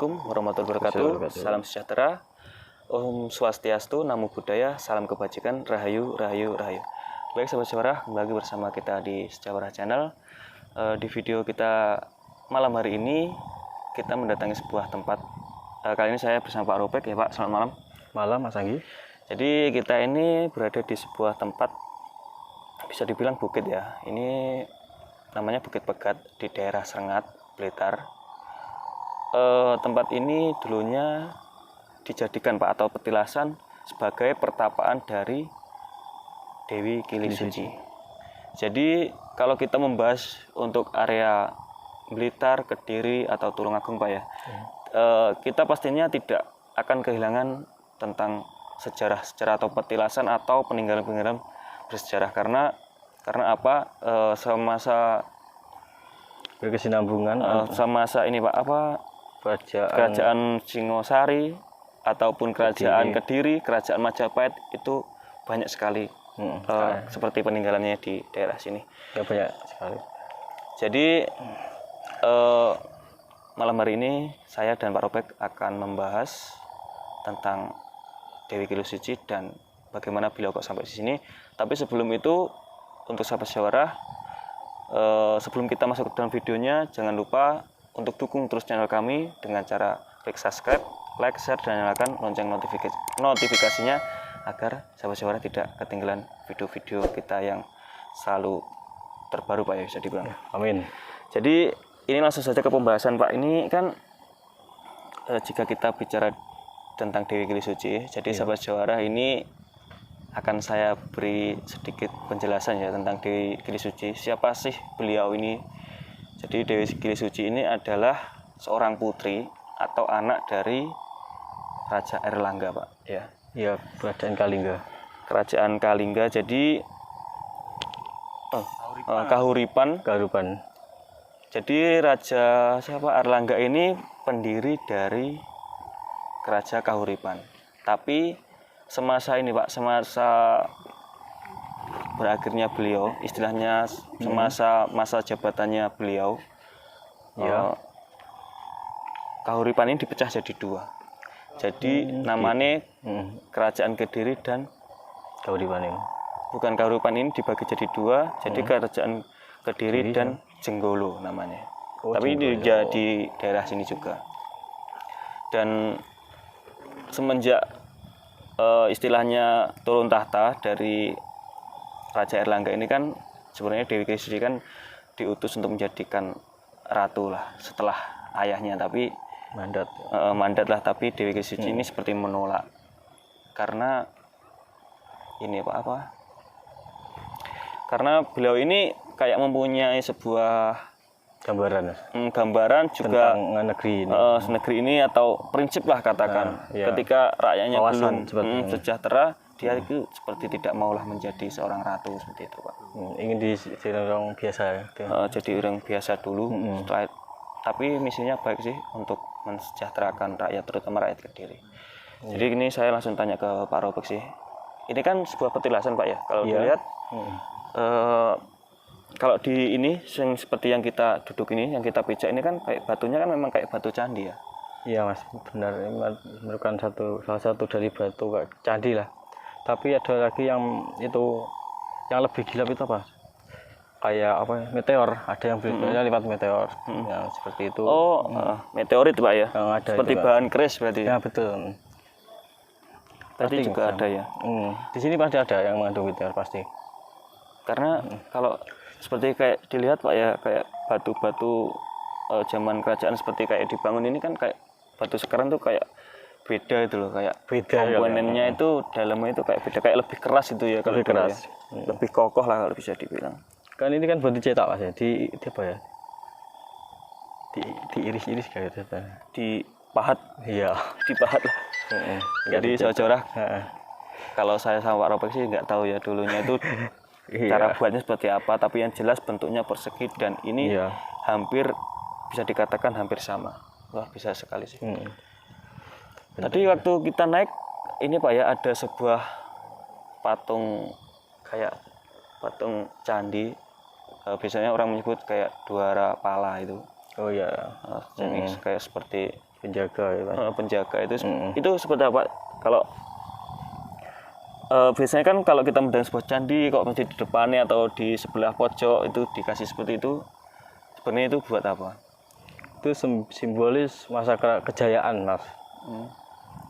Assalamualaikum warahmatullahi wabarakatuh. Salam sejahtera, Om Swastiastu, Namo Buddhaya, salam kebajikan, Rahayu, Rahayu, Rahayu. Baik sahabat sejarah, kembali lagi bersama kita di Sejarah Channel. Di video kita malam hari ini, kita mendatangi sebuah tempat. Kali ini saya bersama Pak Ropek ya Pak, selamat malam. Malam Mas Anggi. Jadi kita ini berada di sebuah tempat, bisa dibilang bukit ya. Ini namanya Bukit Pegat di daerah Serengat, Blitar. Tempat ini dulunya dijadikan Pak atau petilasan sebagai pertapaan dari Dewi Kili Suci. Jadi kalau kita membahas untuk area Blitar, Kediri atau Tulungagung Pak ya, kita pastinya tidak akan kehilangan tentang sejarah atau petilasan atau peninggalan-peninggalan bersejarah karena apa? Semasa Berkesinambungan semasa ini Pak apa? Kerajaan Singosari ataupun kerajaan Kediri, kerajaan Majapahit itu banyak sekali seperti peninggalannya di daerah sini. Ya banyak sekali. Jadi malam hari ini saya dan Pak Ropek akan membahas tentang Dewi Kili Suci dan bagaimana beliau kok sampai di sini. Tapi sebelum itu untuk sahabat sejarah, sebelum kita masuk ke dalam videonya, jangan lupa untuk dukung terus channel kami dengan cara klik subscribe, like, share, dan nyalakan lonceng notifikasinya agar sahabat-sahabat tidak ketinggalan video-video kita yang selalu terbaru Pak ya, bisa dibilang. Amin. Jadi ini langsung saja ke pembahasan Pak. Ini kan jika kita bicara tentang Dewi Kili Suci, jadi sahabat sejarah ini akan saya beri sedikit penjelasan ya tentang Dewi Kili Suci. Siapa sih beliau ini? Jadi Dewi Kili Suci ini adalah seorang putri atau anak dari Raja Airlangga Pak ya. Iya, Kerajaan Kalingga. Kerajaan Kalingga. Jadi Kahuripan. Jadi Raja siapa Airlangga ini pendiri dari Kerajaan Kahuripan. Tapi semasa ini Pak, semasa berakhirnya beliau, istilahnya semasa masa jabatannya beliau, Kahuripan ini dipecah jadi dua. Jadi namanya Kerajaan Kediri dan Kahuripan ini. Bukan, Kahuripan ini dibagi jadi dua, jadi Kerajaan Kediri dan Jenggolo namanya. Tapi di daerah sini juga. Dan semenjak istilahnya turun tahta dari Raja Airlangga ini kan sebenarnya Dewi Kili Suci kan diutus untuk menjadikan ratu lah setelah ayahnya, tapi mandat lah, tapi Dewi Kili Suci ini seperti menolak karena ini apa? Karena beliau ini kayak mempunyai sebuah gambaran juga tentang negeri ini atau prinsip lah katakan, ketika rakyatnya belum sejahtera, dia itu seperti tidak maulah menjadi seorang ratu seperti itu Pak. Ingin jadi orang biasa ya. Jadi orang biasa dulu, tapi misinya baik sih untuk mensejahterakan rakyat, terutama rakyat Kediri. Jadi ini saya langsung tanya ke Pak Ropek sih. Ini kan sebuah petilasan Pak ya. Kalau dilihat kalau di ini seperti yang kita duduk ini, yang kita pijak ini kan kayak batunya kan memang kayak batu candi ya. Iya Mas, benar. Ini merupakan salah satu dari batu kayak candi lah. Tapi ada lagi yang itu yang lebih gila itu apa? Kayak apa? Meteor. Ada yang berita lewat meteor. Ya, seperti itu. Meteorit Pak ya. Ada seperti bahan keris berarti. Ya betul. Tadi juga ada ya. Di sini pasti ada yang mengandung meteor pasti. Karena kalau seperti kayak dilihat Pak ya, kayak batu-batu zaman kerajaan seperti kayak dibangun ini kan kayak batu sekarang tuh kayak beda itu loh, kayak komponennya itu dalamnya itu kayak beda, kayak lebih keras itu ya, kalau lebih keras ya. Lebih kokoh lah kalau bisa dibilang. Kan ini kan batu cetak Mas ya, di apa ya, diiris-iris kayak gitu, dipahat. Iya, dipahat lah. Jadi saudara, kalau saya sama Pak Ropek sih nggak tahu ya dulunya itu cara buatnya seperti apa, tapi yang jelas bentuknya persegi dan ini hampir bisa dikatakan hampir sama. Wah, bisa sekali sih. Tadi waktu kita naik ini Pak ya, ada sebuah patung kayak patung candi, biasanya orang menyebut kayak Dwara Pala itu. Oh iya. Kayak seperti penjaga ya, Mas. Penjaga itu seperti apa kalau biasanya kan kalau kita mendatangi sebuah candi kok masih di depannya atau di sebelah pojok itu dikasih seperti itu, sebenarnya itu buat apa? Itu simbolis masa kejayaan, Mas,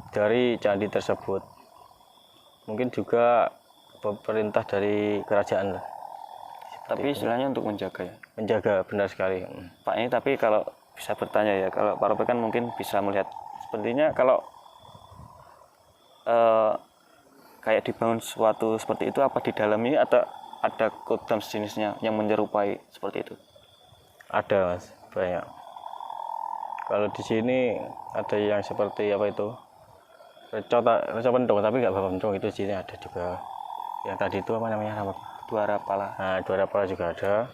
dari candi tersebut. Mungkin juga pemerintah dari kerajaan lah. Tapi istilahnya untuk menjaga ya. Menjaga, benar sekali. Pak, ini tapi kalau bisa bertanya ya, kalau Pak Robert kan mungkin bisa melihat sepertinya kalau kayak dibangun suatu seperti itu, apa di dalam ini ada kodam sejenisnya yang menyerupai seperti itu? Ada, Mas, banyak. Kalau di sini ada yang seperti apa itu? Reca Pendong, tapi nggak Bapak Pendong, itu di sini ada juga. Yang tadi itu apa namanya? Dwara Pala. Nah, Dwara Pala juga ada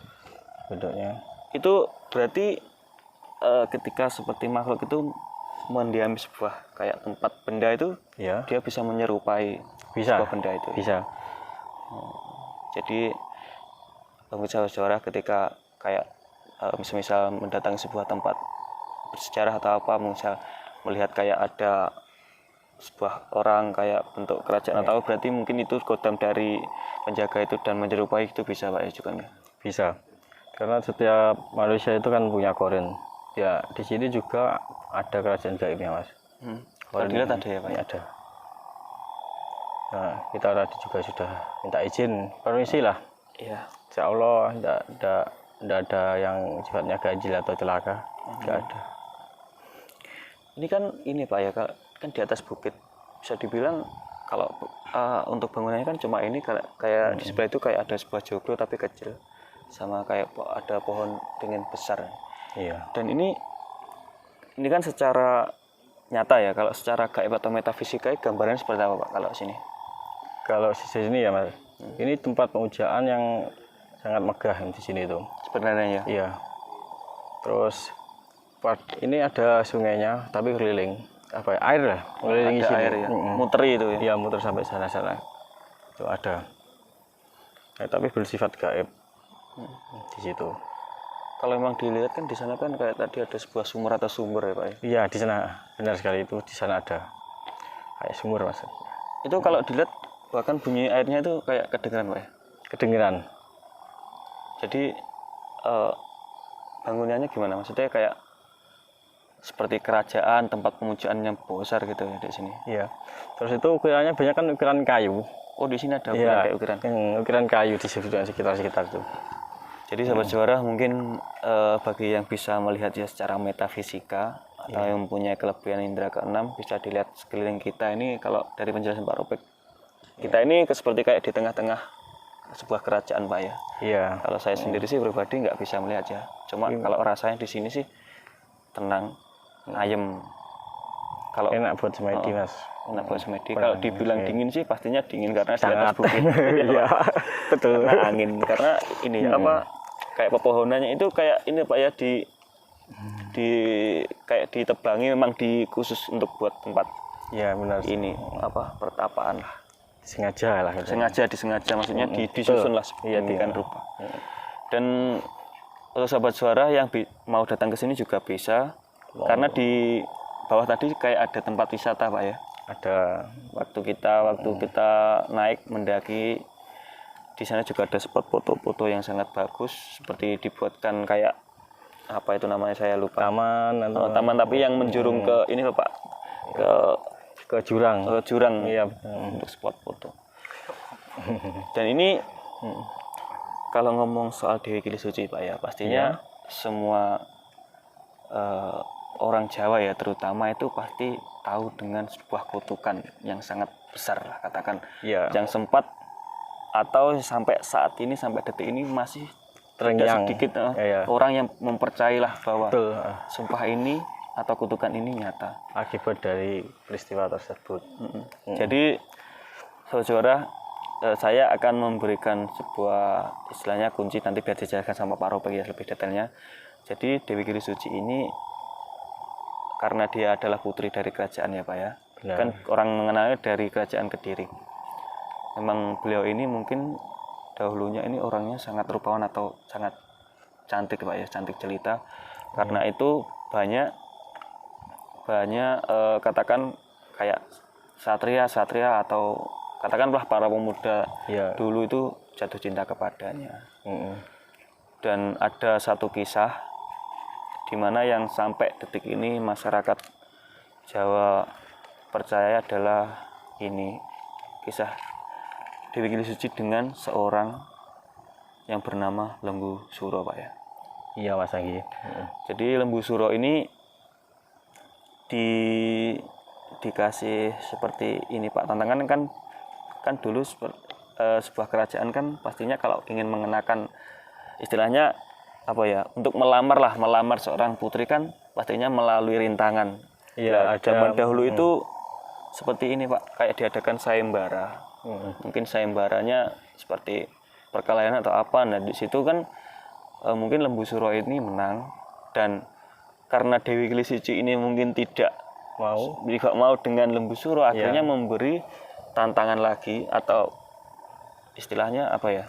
bentuknya. Itu berarti ketika seperti makhluk itu mendiami sebuah kayak tempat benda itu, Ya, dia bisa menyerupai bisa. sebuah benda itu. Bisa. Jadi saudara ketika kayak misal mendatangi sebuah tempat bersejarah atau apa, misal melihat kayak ada sebuah orang kayak bentuk kerajaan atau berarti mungkin itu kodam dari penjaga itu dan menyerupai itu bisa Pak ya juga nggak? Bisa. Karena setiap manusia itu kan punya korin. Ya, di sini juga ada kerajaan gaibnya, Mas. Kalau dilihat ada ya Pak? Ya, ada. Nah, kita tadi juga sudah minta izin, permisi lah. Iya. Insya Allah tidak ada yang sifatnya ganjil atau celaka. Tidak ada. Ini kan ini Pak ya, kan di atas bukit. Bisa dibilang kalau untuk bangunannya kan cuma ini kayak di sebelah itu kayak ada sebuah joglo tapi kecil. Sama kayak ada pohon beringin besar. Iya. Dan ini kan secara nyata ya, kalau secara gaib atau metafisika gambarannya seperti apa Pak kalau sini? Kalau di sini ya, Mas. Ini tempat pemujaan yang sangat megah di sini itu. Sebenarnya ya. Iya. Terus ini ada sungainya tapi keliling. Apa ya? Air lah, kelilingi Ada sini. air ya. Muteri itu ya. Iya, muter sampai sana-sana. Itu ada. Nah, tapi bersifat gaib. Di situ. Kalau memang dilihat kan di sana kan kayak tadi ada sebuah sumur atau sumber ya Pak ya. Iya, di sana benar sekali, itu di sana ada kayak sumur, Mas. Itu kalau dilihat bahkan bunyi airnya itu kayak kedengeran Pak ya. Kedengeran. Jadi bangunannya gimana? Maksudnya kayak seperti kerajaan, tempat pemujaan yang besar gitu ya di sini. Iya. Terus itu ukirannya banyak kan ukiran kayu. Oh, di sini ada ukiran kayak ukiran. Ukiran kayu di sekitar itu. Jadi sahabat juara mungkin bagi yang bisa melihat ya secara metafisika atau yang mempunyai kelebihan indera keenam bisa dilihat sekeliling kita ini. Kalau dari penjelasan Pak Robek, kita ini seperti kayak di tengah-tengah sebuah kerajaan Pak ya. Iya. Kalau saya sendiri sih pribadi nggak bisa melihat ya. Cuma kalau rasanya di sini sih tenang, ayem. Kalau enak buat semedi, Mas. Enak buat semedi. Kalau dibilang dingin sih pastinya dingin karena di Sangat. atas bukit. Iya, betul. Karena angin, karena ini ya, apa kayak pepohonannya itu kayak ini Pak ya kayak ditebangi memang khusus untuk buat tempat Iya, benar. ini apa pertapaan lah. Sengaja lah. Disengaja maksudnya disusun lah sedemikian rupa. Dan untuk sahabat suara yang mau datang ke sini juga bisa, karena di bawah tadi kayak ada tempat wisata Pak ya. Ada. Waktu kita naik mendaki di sana juga ada spot foto-foto yang sangat bagus, seperti dibuatkan kayak apa itu namanya saya lupa. Taman tapi yang menjurung ke ini loh Pak, ke jurang. Iya, untuk spot foto. Dan ini kalau ngomong soal Dewi Gili Suci Pak ya, pastinya semua orang Jawa ya terutama itu pasti tahu dengan sebuah kutukan yang sangat besar lah katakan, yang sempat atau sampai saat ini sampai detik ini masih terngiang sedikit orang yang mempercayailah bahwa sumpah ini atau kutukan ini nyata akibat dari peristiwa tersebut. Jadi saudara, saya akan memberikan sebuah istilahnya kunci, nanti biar dijelaskan sama Pak Robek ya lebih detailnya. Jadi Dewi Gili Suci ini karena dia adalah putri dari kerajaan ya Pak ya. Benar. Kan orang mengenalnya dari kerajaan Kediri. Memang beliau ini mungkin dahulunya ini orangnya sangat rupawan atau sangat cantik Pak ya, cantik jelita. Karena itu banyak bahannya katakan kayak satria atau katakanlah para pemuda Iya. dulu itu jatuh cinta kepadanya. Mm-mm. Dan ada satu kisah di mana yang sampai detik ini masyarakat Jawa percaya adalah ini kisah Dewi Kili Suci dengan seorang yang bernama Lembu Suro, Pak ya. Iya Mas Anggi. Mm-mm. Jadi Lembu Suro ini dikasih seperti ini, Pak. Tantangan kan dulu sebuah kerajaan kan pastinya kalau ingin mengenakan istilahnya apa ya, untuk melamar seorang putri kan pastinya melalui rintangan. Iya, Zaman dahulu itu seperti ini, Pak, kayak diadakan sayembara. Mungkin sayembaranya seperti perkelahian atau apa. Nah di situ kan mungkin Lembu Suro ini menang, dan karena Dewi Kili Suci ini mungkin tidak mau dengan Lembu Suro, akhirnya memberi tantangan lagi, atau istilahnya apa ya,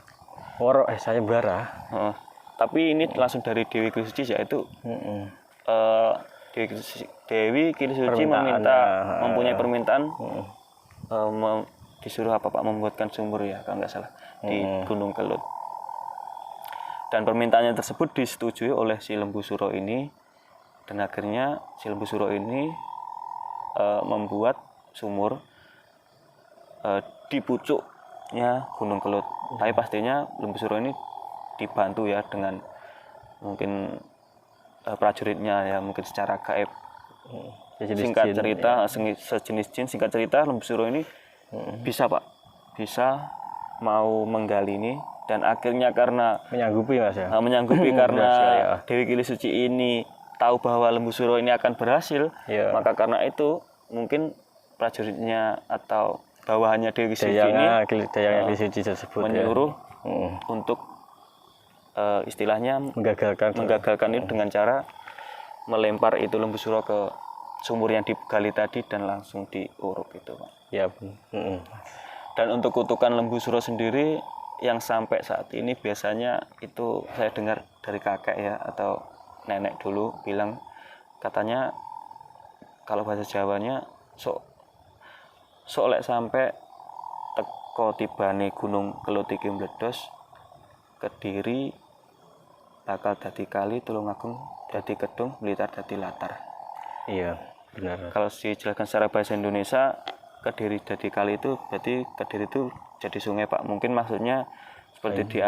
sayembara. tapi ini langsung dari Dewi Kili Suci, yaitu Dewi Kili Suci mempunyai permintaan disuruh apa, Pak, membuatkan sumur ya kalau nggak salah di Gunung Kelut, dan permintaannya tersebut disetujui oleh si Lembu Suro ini, dan akhirnya si Lembu Suro ini membuat sumur di pucuknya Gunung Kelut. Tapi pastinya Lembu Suro ini dibantu ya dengan mungkin prajuritnya ya, mungkin secara gaib. Singkat cerita, sejenis jin. Singkat cerita, Lembu Suro ini bisa, Pak, bisa mau menggali ini, dan akhirnya karena menyanggupi Mas ya. Menyanggupi karena Dewi Kili Suci ini tahu bahwa Lembu Suro ini akan berhasil, maka karena itu mungkin prajuritnya atau bawahannya Dewi Kili Suci ini menyuruh untuk istilahnya menggagalkan itu dengan cara melempar itu Lembu Suro ke sumur yang digali tadi dan langsung diuruk itu, Pak. Ya. Dan untuk kutukan Lembu Suro sendiri yang sampai saat ini biasanya itu saya dengar dari kakek ya atau nenek dulu bilang, katanya kalau bahasa Jawanya sok lek sampai teko tibane Gunung Kelut iki meledos, Kediri bakal dadi kali, Tulungagung dadi kedung, Blitar dadi latar. Iya, benar. Kalau dijelaskan secara bahasa Indonesia, Kediri dadi kali itu berarti Kediri itu jadi sungai, Pak. Mungkin maksudnya seperti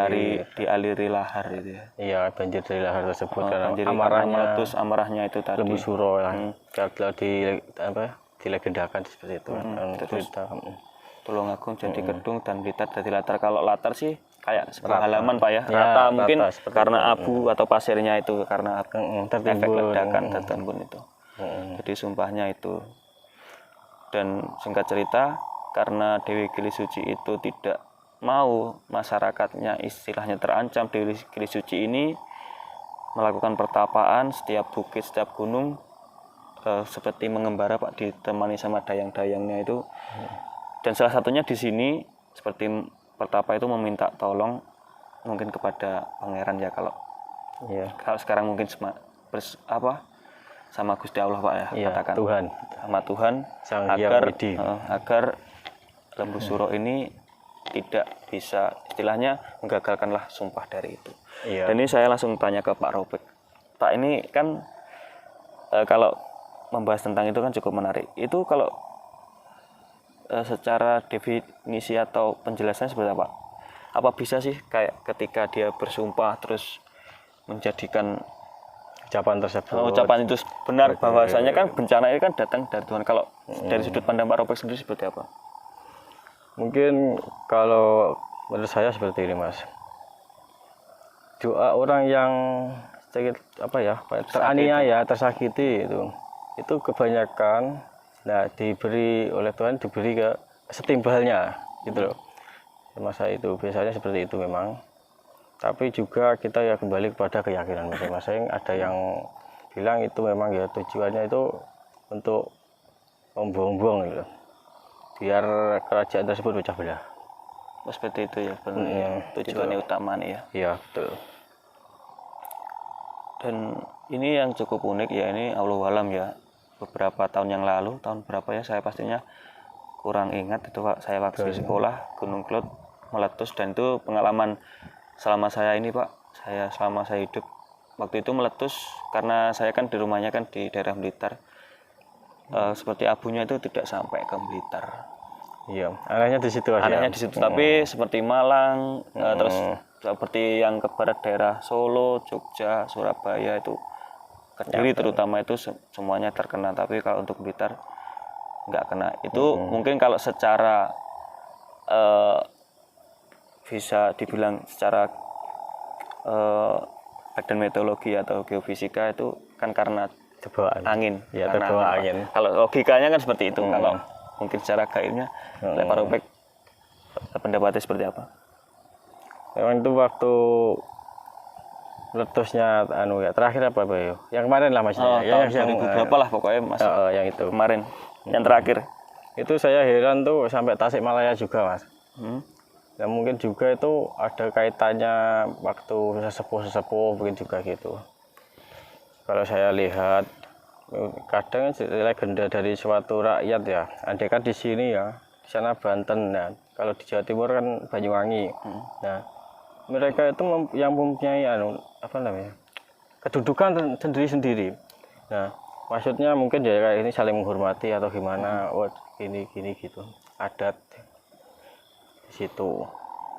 dialiri lahar gitu ya. Iya, banjir dari lahar tersebut karena amarahnya itu tadi. Lembu Suro yang kalau dilegendakan seperti itu. Terus Tulungagung jadi kedung dan Blitar jadi latar. Kalau latar sih kayak sebuah halaman, Pak ya. Rata mungkin karena abu atau pasirnya itu karena efek ledakan tertimbun itu. Jadi sumpahnya itu. Dan singkat cerita, karena Dewi Kili Suci itu tidak mau masyarakatnya istilahnya terancam, Dewi Kili Suci ini melakukan pertapaan setiap bukit, setiap gunung, seperti mengembara, Pak, ditemani sama dayang-dayangnya itu. Dan salah satunya di sini seperti pertapa itu meminta tolong mungkin kepada pangeran ya, kalau sekarang mungkin sama Gusti Allah, Pak ya, katakan Tuhan, sama Tuhan, agar Lembu Suro ini tidak bisa istilahnya menggagalkanlah sumpah dari itu. Dan ini saya langsung tanya ke Pak Robek. Pak, ini kan kalau membahas tentang itu kan cukup menarik. Itu kalau secara definisi atau penjelasannya seperti apa? Apa bisa sih kayak ketika dia bersumpah terus menjadikan ucapan itu benar, bahwasanya kan bencana ini kan datang dari Tuhan. Kalau dari sudut pandang Pak Robek sendiri seperti apa? Mungkin kalau menurut saya seperti ini, Mas. Doa orang yang teraniaya, tersakiti itu kebanyakan diberi oleh Tuhan, diberi ke setimbalnya gitu loh. Masa itu biasanya seperti itu memang. Tapi juga kita ya kembali kepada keyakinan masing-masing. Ada yang bilang itu memang ya tujuannya itu untuk membuang-buang gitu, biar kerajaan tersebut pecah belah. Seperti itu ya, tujuannya gitu. Utama nih ya. Iya, betul. Dan ini yang cukup unik ya, ini Allahu alam ya. beberapa tahun yang lalu, tahun berapa ya saya pastinya kurang ingat, itu Pak, saya waktu di sekolah Gunung Kelut meletus, dan itu pengalaman selama saya ini Pak, selama saya hidup waktu itu meletus karena saya kan di rumahnya kan di daerah Blitar. Seperti abunya itu tidak sampai ke Blitar. Iya, arahnya di situ aja. Arahnya di situ, tapi seperti Malang, terus seperti yang ke barat daerah Solo, Jogja, Surabaya itu, Kediri terutama itu semuanya terkena. Tapi kalau untuk Blitar nggak kena. Itu mungkin kalau secara bisa dibilang secara badan meteorologi atau geofisika itu kan karena Terbawa angin. Ya, Karena terbawa angin. angin. Kalau logikanya kan seperti itu. Kalau mungkin secara gaibnya, Pak Rupek pendapatnya seperti apa? Memang itu waktu letusnya ya terakhir apa ya? Yang kemarin lah maksudnya. Tahun 2000 berapa lah pokoknya Mas. Yang itu. Kemarin. Yang terakhir. Itu saya heran tuh sampai Tasikmalaya juga Mas. Ya mungkin juga itu ada kaitannya waktu sesepuh mungkin juga gitu. Kalau saya lihat kadang legenda dari suatu rakyat ya, andai kan di sini ya, di sana Banten, nah kalau di Jawa Timur kan Banyuwangi. Nah mereka itu yang mempunyai kedudukan sendiri-sendiri. Nah maksudnya mungkin ya kayak ini saling menghormati atau gimana, gini gitu, adat di situ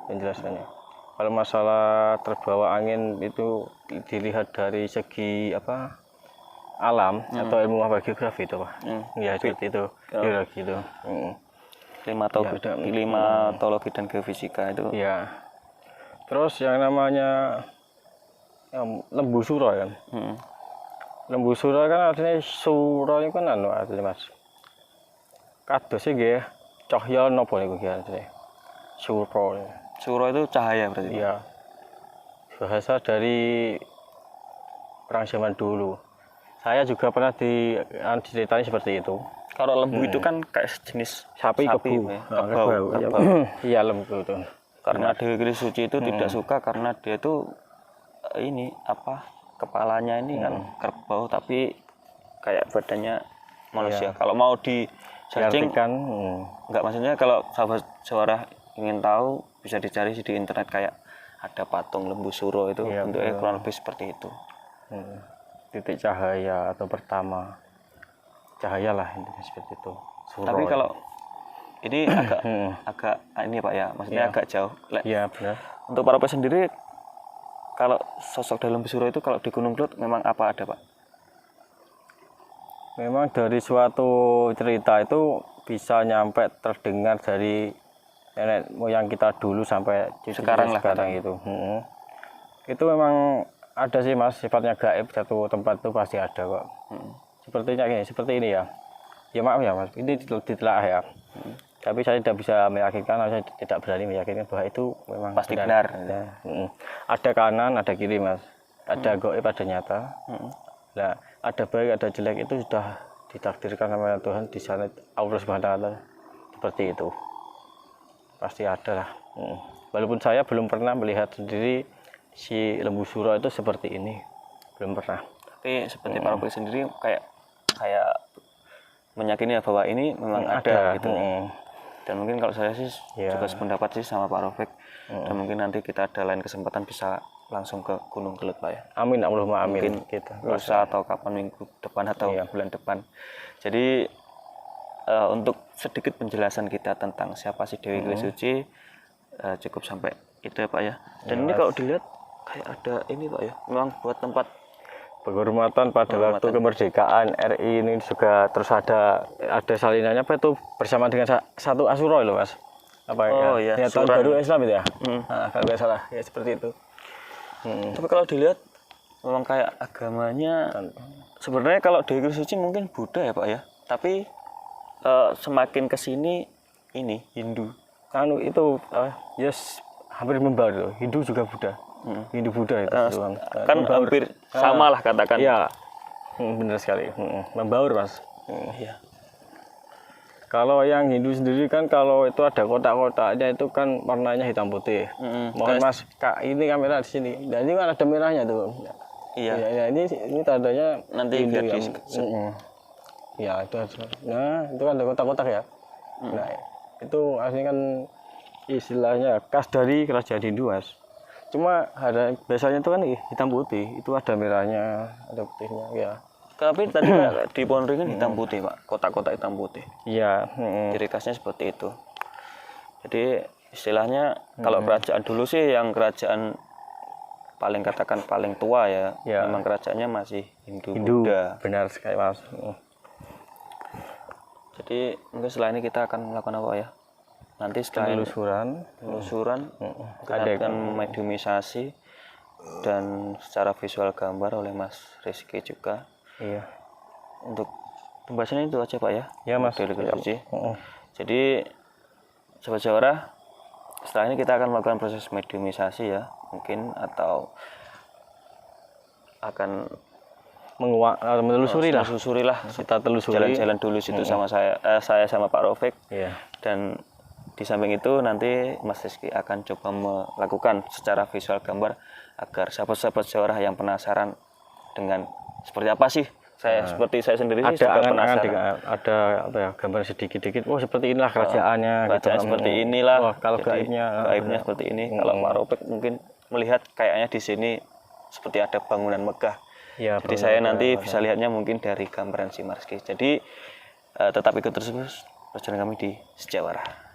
penjelasannya. Kalau masalah terbawa angin itu dilihat dari segi alam atau ilmu geografi itu Pak. Ya seperti itu. Geologi itu. Klimatologi dan geofisika itu. Ya. Terus yang namanya lembu suro kan. Lembu suro kan artinya suro itu kan artinya Mas. Kados nggih cahya napa niku artinya? Suro. Suro itu cahaya berarti. Iya. Bahasa dari orang zaman dulu. Saya juga pernah diceritain seperti itu. Kalau lembu itu kan kayak jenis sapi kebu. Ya? Kebau. Iya lembu itu. Karena Dewi Keris Suci itu tidak suka karena dia itu kepalanya ini kan kerbau tapi kayak badannya manusia. Kalau mau di searching nggak, maksudnya kalau sahabat suara ingin tahu bisa dicari di internet, kayak ada patung lembu suro itu bentuknya kurang lebih seperti itu. Titik cahaya atau pertama cahaya lah intinya seperti itu. Suro. Tapi kalau ini agak ini Pak ya, maksudnya agak jauh. Iya benar. Untuk para Pak sendiri, kalau sosok dari lembu suro itu kalau di Gunung Kelut memang apa ada Pak? Memang dari suatu cerita itu bisa nyampe terdengar dari nenek moyang kita dulu sampai sekarang itu. Itu memang ada sih Mas, sifatnya gaib, satu tempat itu pasti ada kok. Seperti ini ya. Ya maaf ya Mas, ini ditelaah ya. Tapi saya tidak bisa meyakinkan, saya tidak berani meyakinkan bahwa itu memang pasti benar. Ya. Ada kanan, ada kiri Mas. Ada gaib, ada nyata. Nah, ada baik, ada jelek, itu sudah ditakdirkan sama Tuhan di sana, Allah Subhanahu wa taala. Seperti itu. Pasti ada lah. Walaupun saya belum pernah melihat sendiri si lembu suro itu seperti ini, belum pernah. Tapi seperti Pak Rupek sendiri kayak meyakini bahwa ini memang ada gitu. Dan mungkin kalau saya sih juga sependapat sih sama Pak Rupek. Dan mungkin nanti kita ada lain kesempatan bisa langsung ke Gunung Kelut Pak ya. Amin, Allahumma amin. Mungkin kita lusa atau kapan, minggu depan atau bulan depan. Jadi untuk sedikit penjelasan kita tentang siapa sih Dewi Keris Suci cukup sampai itu ya Pak ya. Dan ini kalau dilihat kayak ada ini Pak ya, memang buat tempat penghormatan pada waktu kemerdekaan RI ini juga. Terus ada salinannya apa itu bersama dengan satu Asyura loh Mas. Apa ya tahun baru Islam itu ya. Kalau nggak salah ya seperti itu. Tapi kalau dilihat memang kayak agamanya sebenarnya kalau Dewi Keris Suci mungkin Buddha ya Pak ya. Tapi semakin kesini ini Hindu. Itu hampir membaur loh. Hindu juga Buddha. Hindu Buddha itu kan hampir sama lah katakan. Iya, benar sekali. Membaur Mas. Iya. Kalau yang Hindu sendiri kan kalau itu ada kotak-kotaknya itu kan warnanya hitam putih. Mohon Mas, Kak, ini kamera di sini. Dan ini kan ada merahnya tuh. Iya. Ya, ini tandanya nanti biar Ya itu nah itu kan ada kotak-kotak ya. Nah itu aslinya kan istilahnya khas dari kerajaan Hindu Mas. Cuma ada biasanya itu kan hitam putih, itu ada merahnya, ada putihnya ya. Tapi tadi Pak, di Pohon Beringin hitam putih Pak, kotak-kotak hitam putih. Iya. Ciri khasnya seperti itu. Jadi istilahnya kalau kerajaan dulu sih yang kerajaan paling katakan paling tua ya, Ya. memang kerajaannya masih Hindu, Hindu. Buddha. Benar sekali Mas. Jadi mungkin setelah ini kita akan melakukan apa ya? Nanti setelah ini Penelusuran. kita akan mediumisasi dan secara visual gambar oleh Mas Rizky juga. Iya. Untuk pembahasannya itu aja Pak ya. Ya Mas. Jadi Sobat Jawara, setelah ini kita akan melakukan proses mediumisasi ya, mungkin atau akan menelusuri lah. Kita telusuri jalan-jalan dulu situ sama saya sama Pak Raufik. Iya. Dan di samping itu nanti Mas Rizky akan coba melakukan secara visual gambar agar sahabat-sahabat Jawara yang penasaran dengan seperti apa sih seperti saya sendiri ada juga penasaran. Ada apa ya, gambar sedikit-sedikit. Oh seperti inilah kerajaannya. Kerajaan seperti inilah. Wah, kalau gaibnya seperti ini. Kalau Pak Raufik mungkin melihat kayaknya di sini seperti ada bangunan megah. Ya, Jadi saya nanti bisa lihatnya mungkin dari gambaran si Mas Rizky. Jadi tetap ikut terus perjalanan kami di Sejawara.